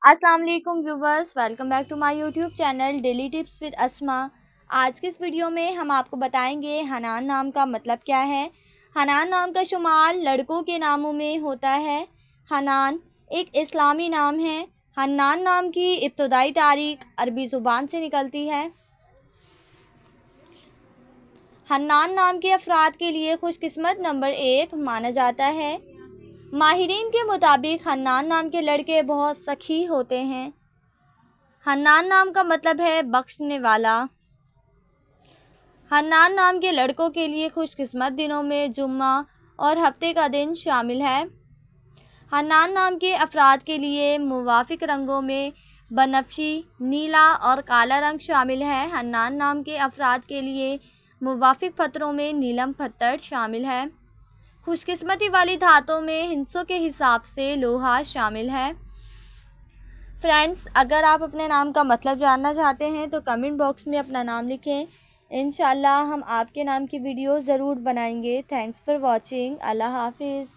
अस्सलाम वालेकुम viewers, welcome back to my YouTube channel daily tips with Asma. आज की इस वीडियो में हम आपको बताएंगे हनान नाम का मतलब क्या है। हनान नाम का शुमार लड़कों के नामों में होता है। हनान एक इस्लामी नाम है। हन्नान नाम की इब्तदाई तारीख अरबी ज़ुबान से निकलती है। हन्नान नाम के अफराद के लिए खुशकिस्मत नंबर 1 माना जाता है। माहिरीन के मुताबिक हन्नान नाम के लड़के बहुत सखी होते हैं। हन्नान नाम का मतलब है बख्शने वाला। हन्नान नाम के लड़कों के लिए खुशकिस्मत दिनों में जुम्मा और हफ्ते का दिन शामिल है। हन्नान नाम के अफराद के लिए मुवाफिक रंगों में बनफशी, नीला और काला रंग शामिल है। हन्नान नाम के अफराद के लिए मुवाफिक पत्थरों में नीलम पत्थर शामिल है। खुशकिस्मती वाली धातों में हिंसों के हिसाब से लोहा शामिल है। फ्रेंड्स, अगर आप अपने नाम का मतलब जानना चाहते हैं तो कमेंट बॉक्स में अपना नाम लिखें। इंशाल्लाह हम आपके नाम की वीडियो ज़रूर बनाएंगे। Thanks for watching. अल्लाह हाफिज़।